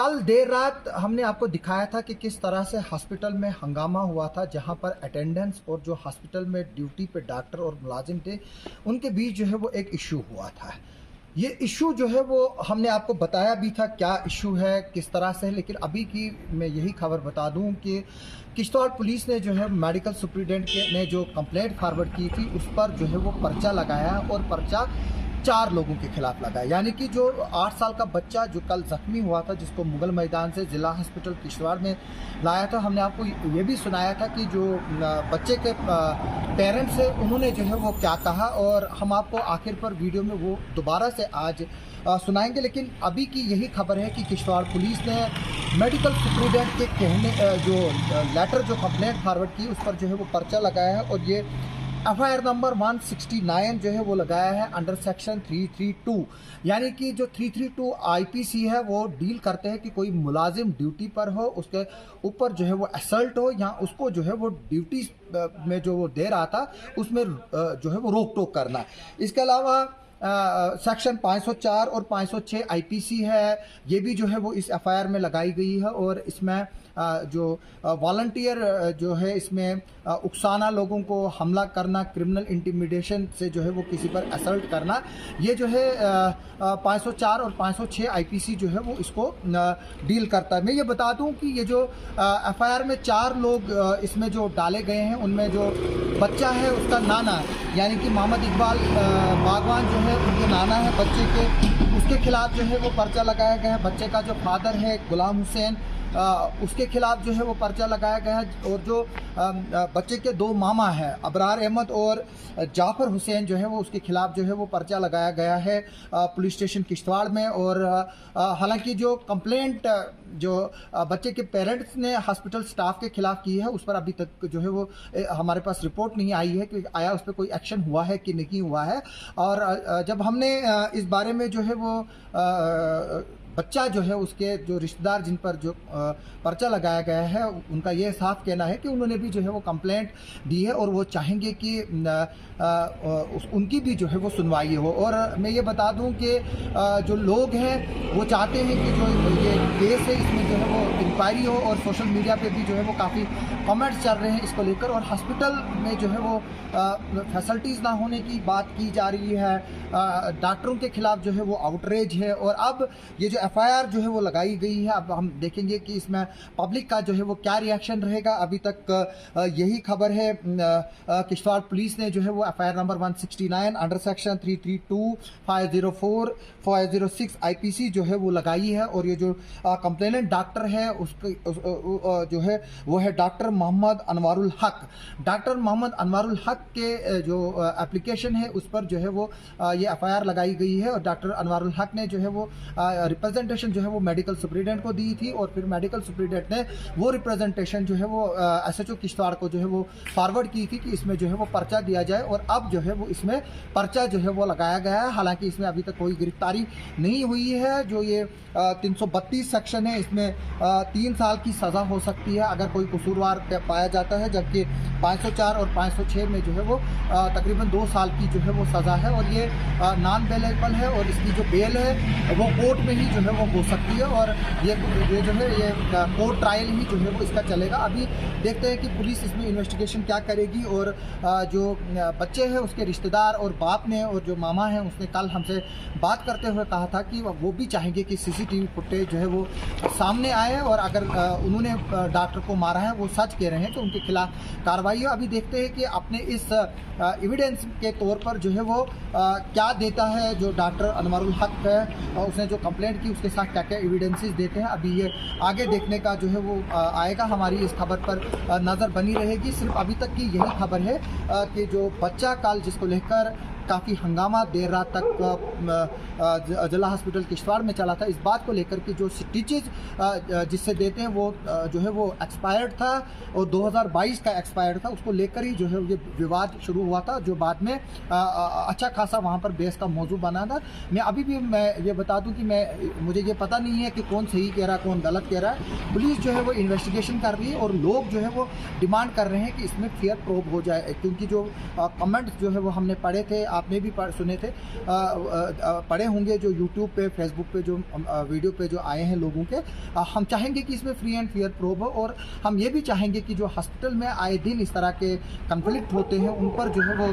कल देर रात हमने आपको दिखाया था कि किस तरह से हॉस्पिटल में हंगामा हुआ था, जहां पर अटेंडेंस और जो हॉस्पिटल में ड्यूटी पे डॉक्टर और मुलाजिम थे उनके बीच जो है वो एक इशू हुआ था। ये इशू जो है वो हमने आपको बताया भी था क्या इशू है, किस तरह से है। लेकिन अभी की मैं यही खबर बता दूं कि किश्तवाड़ पुलिस ने जो है मेडिकल सुपरिटेंडेंट ने जो कंप्लेंट फॉरवर्ड की थी उस पर जो है वो पर्चा लगाया और पर्चा 4 लोगों के खिलाफ लगा। यानी कि जो 8 साल का बच्चा जो कल जख्मी हुआ था, जिसको मुगल मैदान से जिला हॉस्पिटल किश्तवाड़ में लाया था, हमने आपको ये भी सुनाया था कि जो बच्चे के पेरेंट्स हैं उन्होंने जो है वो क्या कहा, और हम आपको आखिर पर वीडियो में वो दोबारा से आज सुनाएंगे। लेकिन अभी की यही खबर है कि किश्तवाड़ पुलिस ने मेडिकल सुपरिटेंडेंट के कहने जो लेटर जो कंप्लेंट फॉरवर्ड की उस पर जो है वो पर्चा लगाया है, और ये FIR नंबर 169 जो है वो लगाया है अंडर सेक्शन 332। यानी कि जो 332 IPC है वो डील करते हैं कि कोई मुलाजिम ड्यूटी पर हो, उसके ऊपर जो है वो असल्ट हो या उसको जो है वो ड्यूटी में जो वो दे रहा था उसमें जो है वो रोक टोक करना। इसके अलावा सेक्शन 504 और 506 IPC है, ये भी जो है वो इस FIR में लगाई गई है। और इसमें जो वॉलंटियर जो है इसमें उकसाना, लोगों को हमला करना, क्रिमिनल इंटिमिडेशन से जो है वो किसी पर असल्ट करना, ये जो है 504 और 506 IPC जो है वो इसको डील करता है। मैं ये बता दूं कि ये जो FIR में 4 लोग इसमें जो डाले गए हैं उनमें जो बच्चा है उसका नाना यानी कि मोहम्मद इकबाल बागवान जो है उनके नाना है बच्चे के, उसके खिलाफ जो है वो पर्चा लगाया गया है। बच्चे का जो फादर है गुलाम हुसैन, उसके खिलाफ जो है वो पर्चा लगाया गया है। और जो बच्चे के 2 मामा हैं अबरार अहमद और जाफर हुसैन जो है वो उसके खिलाफ जो है वो पर्चा लगाया गया है पुलिस स्टेशन किश्तवाड़ में। और हालांकि जो कंप्लेंट जो बच्चे के पेरेंट्स ने हॉस्पिटल स्टाफ के खिलाफ की है उस पर अभी तक जो है वो हमारे पास रिपोर्ट नहीं आई है कि आया उस पर कोई एक्शन हुआ है कि नहीं हुआ है। और जब हमने इस बारे में जो है वो बच्चा जो है उसके जो रिश्तेदार जिन पर जो पर्चा लगाया गया है उनका ये साफ कहना है कि उन्होंने भी जो है वो कंप्लेंट दी है और वो चाहेंगे कि उनकी भी जो है वो सुनवाई हो। और मैं ये बता दूं कि जो लोग हैं वो चाहते हैं कि जो ये केस है इसमें जो है वो इंक्वायरी हो, और सोशल मीडिया पे भी जो है वो काफ़ी कमेंट्स चल रहे हैं इसको लेकर। और हॉस्पिटल में जो है वो फैसिलिटीज़ ना होने की बात की जा रही है, डॉक्टरों के खिलाफ जो है वो आउटरेज है। और अब ये जो FIR जो है वो लगाई गई है, अब हम देखेंगे कि इसमें पब्लिक का जो है वो क्या रिएक्शन रहेगा। अभी तक यही खबर है। किश्तवाड़ पुलिस ने जो है वो FIR number 169 under section 332, 504, 506 IPC जो है वो लगाई है। और ये जो कंप्लेनेंट डॉक्टर है उसके जो है वो है डॉक्टर मोहम्मद अनवारुल हक। डॉक्टर मोहम्मद अनवारुल हक के जो एप्लीकेशन है उस पर जो है वो ये FIR लगाई गई है। और डॉक्टर अनवारुल हक ने जो है वो रिप्रेजेंटेशन जो है वो मेडिकल सुपरिटेंडेंट को दी थी, और फिर मेडिकल सुपरिटेंडेंट ने वो रिप्रेजेंटेशन जो है वो SHO किश्तवाड़ को जो है वो फॉरवर्ड की थी कि इसमें जो है वो पर्चा दिया जाए। और अब जो है वो इसमें पर्चा जो है वो लगाया गया है। हालांकि इसमें अभी तक कोई गिरफ्तारी नहीं हुई है। जो ये 332 सेक्शन है इसमें 3 साल की सज़ा हो सकती है अगर कोई कसूरवार पाया जाता है, जबकि 504 और 506 में जो है वो तकरीबन 2 साल की जो है वो सज़ा है। और ये नॉन बेलेबल है और इसकी जो बेल है वो कोर्ट में ही जो है वो हो सकती है। और ये जो है ये कोर्ट ट्रायल ही जो है वो इसका चलेगा। अभी देखते हैं कि पुलिस इसमें इन्वेस्टिगेशन क्या करेगी। और जो बच्चे हैं उसके रिश्तेदार और बाप ने और जो मामा हैं उसने कल हमसे बात करते हुए कहा था कि वो भी चाहेंगे कि CCTV फुटेज जो है वो सामने आए, और अगर उन्होंने डॉक्टर को मारा है वो सच कह रहे हैं तो उनके खिलाफ कार्रवाई हो। अभी देखते हैं कि अपने इस एविडेंस के तौर पर जो है वो क्या देता है जो डॉक्टर अनवारुल हक है, उसने जो कंप्लेंट की उसके साथ क्या क्या एविडेंसेस देते हैं। अभी ये आगे देखने का जो है वो आएगा। हमारी इस खबर पर नज़र बनी रहेगी। सिर्फ अभी तक की यही खबर है कि जो बच्चा कल जिसको लेकर काफ़ी हंगामा देर रात तक जिला हॉस्पिटल किश्तवाड़ में चला था, इस बात को लेकर कि जो स्टिचेज जिससे देते हैं वो जो है वो एक्सपायर्ड था और 2022 का एक्सपायर्ड था, उसको लेकर ही जो है ये विवाद शुरू हुआ था, जो बाद में अच्छा खासा वहाँ पर बेस का मौजू बना था। मैं अभी भी मैं ये बता दूं कि मुझे ये पता नहीं है कि कौन सही कह रहा है कौन गलत कह रहा है। पुलिस जो है वो इन्वेस्टिगेशन कर रही है और लोग जो है वो डिमांड कर रहे हैं कि इसमें फेयर प्रोब हो जाए, क्योंकि जो कमेंट्स जो है वो हमने पढ़े थे आपने भी सुने थे, पढ़े होंगे जो यूट्यूब पे, फेसबुक पे जो वीडियो पे जो आए हैं लोगों के। हम चाहेंगे कि इसमें फ्री एंड फेयर प्रोब हो, और हम ये भी चाहेंगे कि जो हॉस्पिटल में आए दिन इस तरह के कन्फ्लिक्ट होते हैं उन पर जो है वो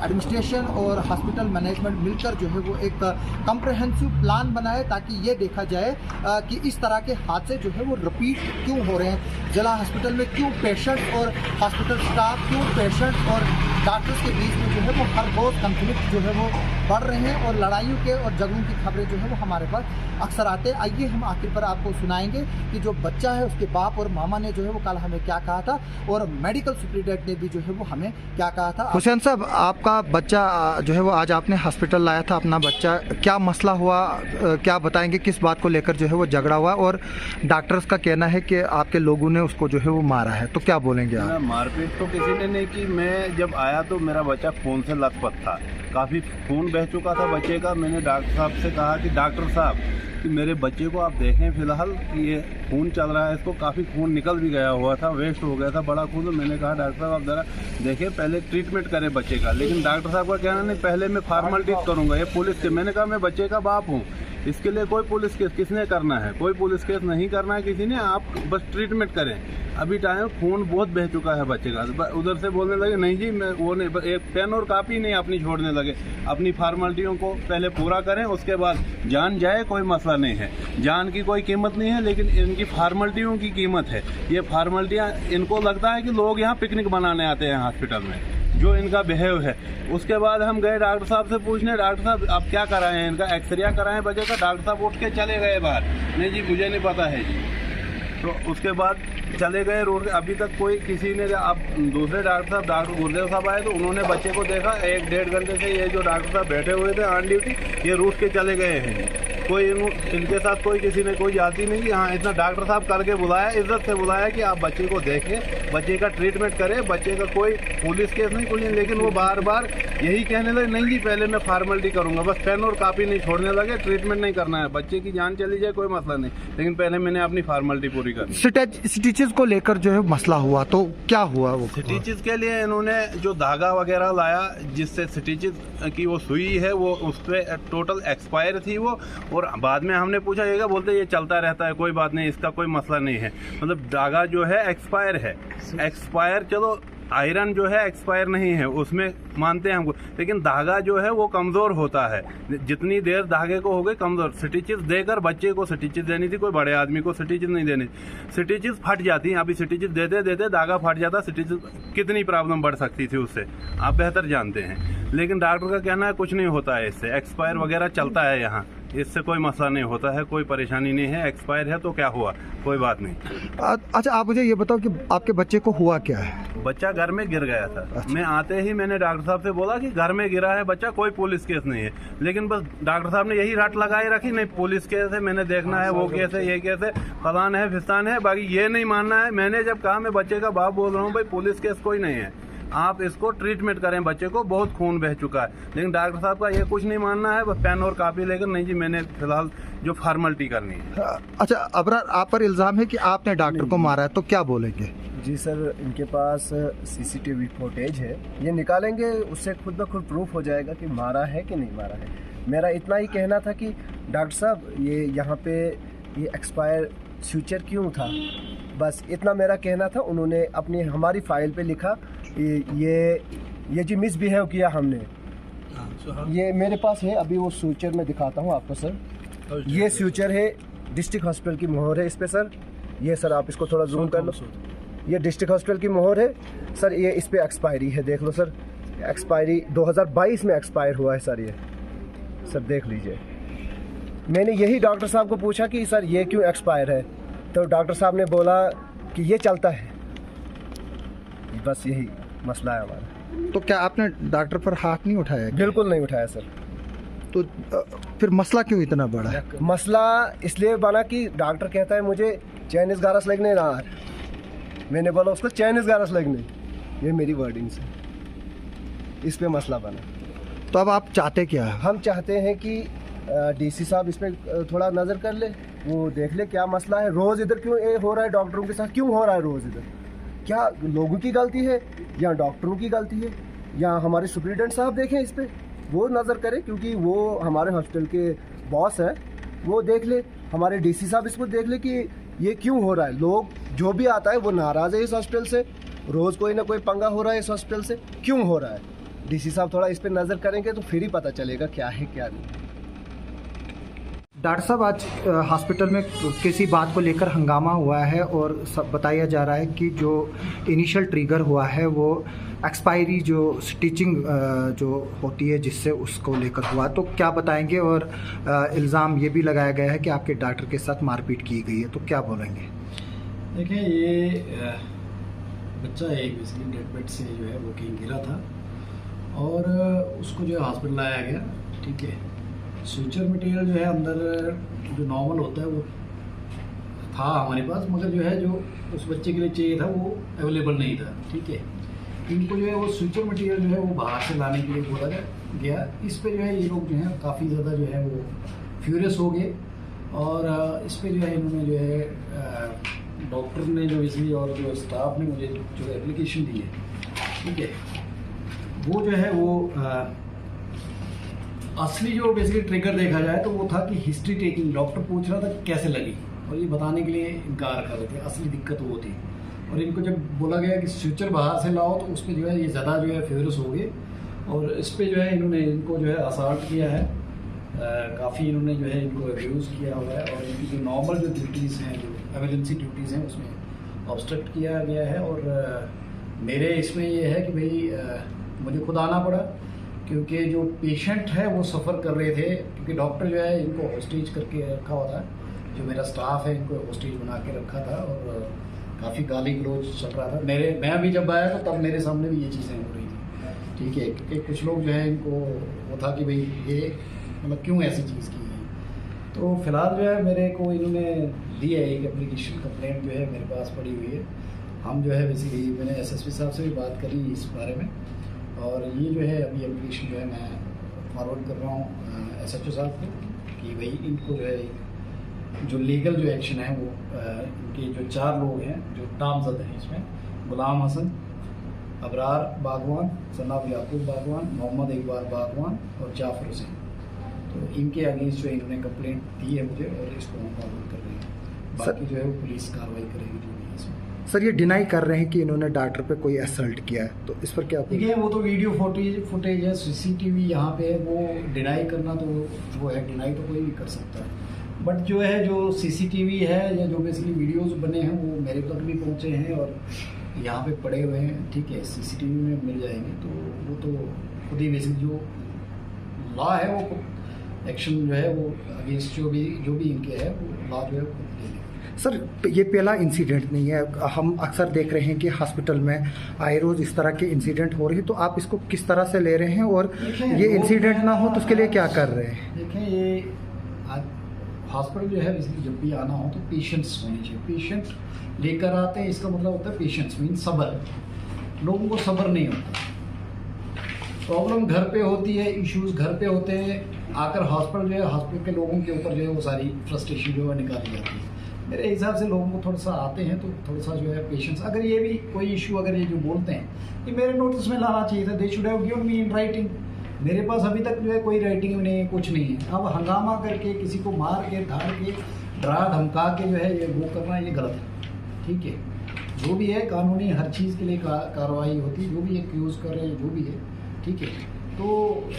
एडमिनिस्ट्रेशन और हॉस्पिटल मैनेजमेंट मिलकर जो है वो एक कम्प्रहेंसिव प्लान बनाए, ताकि ये देखा जाए कि इस तरह के हादसे जो है वो रिपीट क्यों हो रहे हैं। जिला हॉस्पिटल में क्यों पेशेंट और हॉस्पिटल स्टाफ, क्यों पेशेंट और डॉक्टर्स के बीच में जो है वो हर रोज़ कन्फ्लिक्ट जो है वो बढ़ रहे हैं, और लड़ाइयों के और झगड़ों की खबरें जो है वो हमारे पास अक्सर आते हैं। आइए हम आखिर पर आपको सुनाएंगे कि जो बच्चा है उसके बाप और मामा ने जो है वो कल हमें क्या कहा था, और मेडिकल सुपरिटेंडेंट ने भी जो है वो हमें क्या कहा था। हुसैन साहब, आपका बच्चा जो है वो आज आपने हॉस्पिटल लाया था अपना बच्चा, क्या मसला हुआ, क्या बताएंगे, किस बात को लेकर जो है वो झगड़ा हुआ, और डॉक्टर्स का कहना है कि आपके लोगों ने उसको जो है वो मारा है, तो क्या बोलेंगे आप? मारपीट तो किसी ने नहीं की। मैं जब आया तो मेरा बच्चा खून से लथपथ था, काफ़ी खून बह चुका था बच्चे का। मैंने डॉक्टर साहब से कहा कि डॉक्टर साहब कि मेरे बच्चे को आप देखें फ़िलहाल कि ये खून चल रहा है, इसको काफ़ी खून निकल भी गया हुआ था, वेस्ट हो गया था बड़ा खून। तो मैंने कहा डॉक्टर साहब आप ज़रा देखें, पहले ट्रीटमेंट करें बच्चे का। लेकिन डॉक्टर साहब का कहना नहीं, पहले मैं फॉर्मेलिटी करूँगा, ये पुलिस के। मैंने कहा मैं बच्चे का बाप हूँ, इसके लिए कोई पुलिस केस किसने करना है, कोई पुलिस केस नहीं करना है किसी ने, आप बस ट्रीटमेंट करें। अभी टाइम खून बहुत बह चुका है बच्चे का। उधर से बोलने लगे नहीं जी मैं वो नहीं, एक पेन और कापी नहीं अपनी छोड़ने लगे। अपनी फॉर्मेलिटियों को पहले पूरा करें, उसके बाद जान जाए कोई मसला नहीं है, जान की कोई कीमत नहीं है, लेकिन इनकी फॉर्मेलिटियों की कीमत है। ये फॉर्मेलिटियाँ, इनको लगता है कि लोग यहाँ पिकनिक बनाने आते हैं हॉस्पिटल में, जो इनका बिहेव है। उसके बाद हम गए डॉक्टर साहब से पूछने, डॉक्टर साहब आप क्या कराएं हैं, इनका एक्सरे कराएं बच्चे का। डॉक्टर साहब उठ के चले गए बाहर, नहीं जी मुझे नहीं पता है जी। तो उसके बाद चले गए रोड। अभी तक कोई किसी ने, अब दूसरे डॉक्टर साहब, डॉक्टर गुरुदेव साहब आए तो उन्होंने बच्चे को देखा। 1-1.5 घंटे से ये जो डॉक्टर साहब बैठे हुए थे ऑन ड्यूटी, ये रूठ के चले गए हैं। कोई इनके साथ कोई किसी ने कोई जाती नहीं कि हाँ इतना डॉक्टर साहब करके बुलाया, इज्जत से बुलाया कि आप बच्चे को देखें, बच्चे का ट्रीटमेंट करें, बच्चे का कोई पुलिस केस नहीं कुछ नहीं। लेकिन वो बार बार यही कहने लगे नहीं जी पहले मैं फॉर्मेलिटी करूँगा, बस पेन और कापी नहीं छोड़ने लगे, ट्रीटमेंट नहीं करना है, बच्चे की जान चली जाए कोई मसला नहीं, लेकिन पहले मैंने अपनी फॉर्मेलिटी पूरी करनी। स्टिचेस को लेकर जो है मसला हुआ, तो क्या हुआ? वो स्टिचेस के लिए इन्होंने जो धागा वगैरह लाया जिससे स्टिचेस की वो सुई है वो उस पर टोटल एक्सपायर थी वो। और बाद में हमने पूछा ये क्या, बोलते ये चलता रहता है कोई बात नहीं, इसका कोई मसला नहीं है। मतलब धागा जो है एक्सपायर है, एक्सपायर चलो आयरन जो है एक्सपायर नहीं है उसमें मानते हैं हमको, लेकिन धागा जो है वो कमज़ोर होता है। जितनी देर धागे को हो गई कमज़ोर, स्टिचेस देकर बच्चे को स्टिचेस देनी थी, कोई बड़े आदमी को स्टिचेस नहीं देनी। स्टिचेस फट जाती हैं, अभी स्टिचेस देते देते धागा फट जाता, स्टिचेस कितनी प्रॉब्लम बढ़ सकती थी उससे आप बेहतर जानते हैं। लेकिन डॉक्टर का कहना है कुछ नहीं होता है इससे, एक्सपायर वगैरह चलता है यहाँ, इससे कोई मसला नहीं होता है, कोई परेशानी नहीं है। एक्सपायर है तो क्या हुआ, कोई बात नहीं। अच्छा आप मुझे ये बताओ कि आपके बच्चे को हुआ क्या है? बच्चा घर में गिर गया था। अच्छा। मैं आते ही मैंने डॉक्टर साहब से बोला कि घर में गिरा है बच्चा, कोई पुलिस केस नहीं है। लेकिन बस डॉक्टर साहब ने यही रट लगाई रखी, नहीं पुलिस केस है, मैंने देखना है, वो केस है, ये केस है, फलान है फिस्तान है, बाकी ये नहीं मानना है। मैंने जब कहा मैं बच्चे का बाप बोल रहा हूँ भाई पुलिस केस कोई नहीं है, आप इसको ट्रीटमेंट करें, बच्चे को बहुत खून बह चुका है। लेकिन डॉक्टर साहब का ये कुछ नहीं मानना है, बस पेन और कापी लेकर नहीं जी मैंने फिलहाल जो फॉर्मेलिटी करनी है। अच्छा अबरार, आप पर इल्ज़ाम है कि आपने डॉक्टर को मारा है, तो क्या बोलेंगे? जी सर, इनके पास सीसीटीवी फुटेज है, ये निकालेंगे, उससे खुद ब खुद प्रूफ हो जाएगा कि मारा है कि नहीं मारा है। मेरा इतना ही कहना था कि डॉक्टर साहब ये यहाँ पे ये एक्सपायर फ्यूचर क्यों था, बस इतना मेरा कहना था। उन्होंने अपनी हमारी फाइल पे लिखा ये जी मिसबिहेव किया हमने। ये मेरे पास है, अभी वो फ्यूचर में दिखाता हूँ आपको सर। ये फ्यूचर है, डिस्ट्रिक्ट हॉस्पिटल की मोहर है इस पे सर। ये सर आप इसको थोड़ा जूम कर लो, ये डिस्ट्रिक्ट हॉस्पिटल की मोहर है सर। ये इस पे एक्सपायरी है, देख लो सर, एक्सपायरी 2022 में एक्सपायर हुआ है सर। ये सर देख लीजिए। मैंने यही डॉक्टर साहब को पूछा कि सर ये क्यों एक्सपायर है, तो डॉक्टर साहब ने बोला कि ये चलता है। बस यही मसला है हमारा। तो क्या आपने डॉक्टर पर हाथ नहीं उठाया? बिल्कुल नहीं उठाया सर। तो फिर मसला क्यों इतना बड़ा है? मसला इसलिए बना कि डॉक्टर कहता है मुझे चाइनीज़ गारस लगने ना, मैंने बोला उसको चाइनीज़ गारस लगने, ये मेरी वर्डिंग से, इस पे मसला बना। तो अब आप चाहते क्या है? हम चाहते हैं कि डीसी साहब इस पर थोड़ा नज़र कर ले, वो देख ले क्या मसला है। रोज़ इधर क्यों ये हो रहा है, डॉक्टरों के साथ क्यों हो रहा है रोज़ इधर? क्या लोगों की गलती है या डॉक्टरों की गलती है या हमारे सुपरिटेंडेंट साहब देखें इस पर वो नज़र करे, क्योंकि वो हमारे हॉस्टल के बॉस है, वो देख ले, हमारे डीसी साहब इसको देख ले कि ये क्यों हो रहा है। लोग जो भी आता है वो नाराज़ है इस हॉस्टल से, रोज़ कोई ना कोई पंगा हो रहा है इस हॉस्टल से, क्यों हो रहा है। डीसी साहब थोड़ा इस पर नज़र करेंगे तो फिर ही पता चलेगा क्या है क्या नहीं। डॉक्टर साहब, आज हॉस्पिटल में किसी बात को लेकर हंगामा हुआ है और सब बताया जा रहा है कि जो इनिशियल ट्रिगर हुआ है वो एक्सपायरी जो स्टिचिंग जो होती है जिससे उसको लेकर हुआ, तो क्या बताएंगे। और इल्ज़ाम ये भी लगाया गया है कि आपके डॉक्टर के साथ मारपीट की गई है, तो क्या बोलेंगे। देखिए, ये बच्चा एक बेसिकली डेड बेड से जो है वो कहीं गिरा था और उसको जो है हॉस्पिटल लाया गया। ठीक है, सूचर मटेरियल जो है अंदर जो नॉर्मल होता है वो था हमारे पास, मगर जो है जो उस बच्चे के लिए चाहिए था वो अवेलेबल नहीं था। ठीक है, इनको जो है वो सूचर मटेरियल जो है वो बाहर से लाने के लिए बोला गया। इस पे जो है ये लोग जो है काफ़ी ज़्यादा जो है वो फ्यूरियस हो गए और इस पे जो है इन्होंने जो है डॉक्टर ने जो इसलिए और जो स्टाफ ने मुझे जो एप्लीकेशन दी है, ठीक है, वो जो है वो असली जो बेसिकली ट्रिगर देखा जाए तो वो था कि हिस्ट्री टेकिंग। डॉक्टर पूछ रहा था कि कैसे लगी और ये बताने के लिए इनकार कर रहे थे। असली दिक्कत वो थी और इनको जब बोला गया कि स्यूचर बाहर से लाओ तो उस पर जो है ये ज़्यादा जो है फेवरस हो गए और इस पर जो है इन्होंने इनको जो है असाल्ट किया है। काफ़ी इन्होंने जो है इनको अब्यूज़ किया हुआ है और इनकी जो नॉर्मल जो ड्यूटीज़ हैं, जो एमरजेंसी ड्यूटीज़ हैं, उसमें ऑब्स्ट्रक्ट किया गया है। और मेरे इसमें ये है कि भाई मुझे खुद आना पड़ा क्योंकि जो पेशेंट है वो सफ़र कर रहे थे, क्योंकि डॉक्टर जो है इनको होस्टेज करके रखा हुआ था। जो मेरा स्टाफ है इनको होस्टेज बना के रखा था और काफ़ी गाली गलौज चल रहा था। मैं अभी जब आया तो तब मेरे सामने भी ये चीज़ें हो रही थी। ठीक है, क्योंकि कुछ लोग जो है इनको वो था कि भाई ये मतलब क्यों ऐसी चीज़ की है। तो फिलहाल जो है मेरे को इन्होंने दी है एक एप्लीकेशन, कंप्लेंट जो है मेरे पास पड़ी हुई है। हम जो है बेसिकली मैंने एसएसपी साहब से भी बात करी इस बारे में और ये जो है अभी एप्लीकेशन जो है मैं फॉरवर्ड कर रहा हूँ एसएचओ साहब को कि भाई इनको जो है जो लीगल जो एक्शन है वो इनके जो 4 लोग हैं जो नामजद हैं इसमें, गुलाम हसन, अबरार बागवान, सनाब याकूब बागवान, मोहम्मद इकबाल बागवान और जाफर हुसैन, तो इनके अगेंस्ट जो इन्होंने कंप्लेंट दी है मुझे और इसको हम फॉरवर्ड कर रहे हैं। बाकी जो है वो पुलिस कार्रवाई करेगी जो भी है इसमें। सर, ये डिनाई कर रहे हैं कि इन्होंने डॉक्टर पे कोई असल्ट किया है, तो इस पर क्या। देखिए, वो तो वीडियो फुटेज है, सीसीटीवी यहाँ पे है, वो डिनाई करना तो वो है, डिनाई तो कोई भी कर सकता है। बट जो है जो सीसीटीवी है या जो बेसिकली वीडियोस बने हैं वो मेरे तक भी पहुँचे हैं और यहाँ पे पड़े हुए हैं। ठीक है, सीसीटीवी में मिल जाएंगे तो वो तो खुद ही बेसिक जो लॉ है वो एक्शन जो है वो अगेंस्ट जो भी इनके है वो लॉ जो है वो ले लेगा। सर, ये पहला इंसिडेंट नहीं है, हम अक्सर देख रहे हैं कि हॉस्पिटल में आए रोज़ इस तरह के इंसिडेंट हो रहे हैं, तो आप इसको किस तरह से ले रहे हैं और ये इंसिडेंट ना हो तो उसके लिए क्या कर रहे हैं। देखें, ये हॉस्पिटल जो है बेसिकली जब भी आना हो तो पेशेंट्स होने चाहिए। पेशेंट लेकर आते हैं, इसका मतलब होता है पेशेंट्स मीन सब्र। लोगों को सब्र नहीं होता, प्रॉब्लम घर पे होती है, इश्यूज घर पे होते हैं, आकर हॉस्पिटल जो है हॉस्पिटल के लोगों के ऊपर जो है वो सारी फ्रस्ट्रेशन जो है निकाली जाती है। मेरे हिसाब से लोगों को थोड़ा सा आते हैं तो थोड़ा सा जो है पेशेंस, अगर ये भी कोई इशू अगर ये जो बोलते हैं कि मेरे नोटिस में लाना चाहिए था, they should have given me in writing. मेरे पास अभी तक जो है कोई राइटिंग में नहीं, कुछ नहीं है। अब हंगामा करके किसी को मार के धाड़ के डरा धमका के जो है ये वो करना ये गलत है। ठीक है, जो भी है कानूनी हर चीज़ के लिए कार्रवाई होती है, जो भी एक्यूज़ कर रहे हैं जो भी है। ठीक है, तो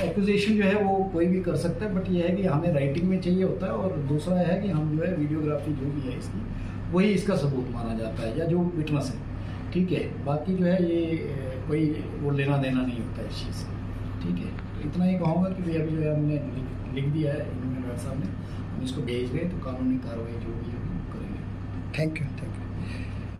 एक्यूजेशन जो है वो कोई भी कर सकता है, बट ये है कि हमें राइटिंग में चाहिए होता है और दूसरा है कि हम जो है वीडियोग्राफी जो भी है इसकी वही इसका सबूत माना जाता है या जो विटनेस है। ठीक है, बाकी जो है ये कोई वो लेना देना नहीं होता है इस चीज़ से। ठीक है, तो इतना ही कहूँगा कि भैया अभी जो है हमने लिख दिया है इन्होंने डॉक्टर साहब ने, हम इसको भेज रहे हैं तो कानूनी कार्रवाई जो भी है वो करेंगे। Thank you.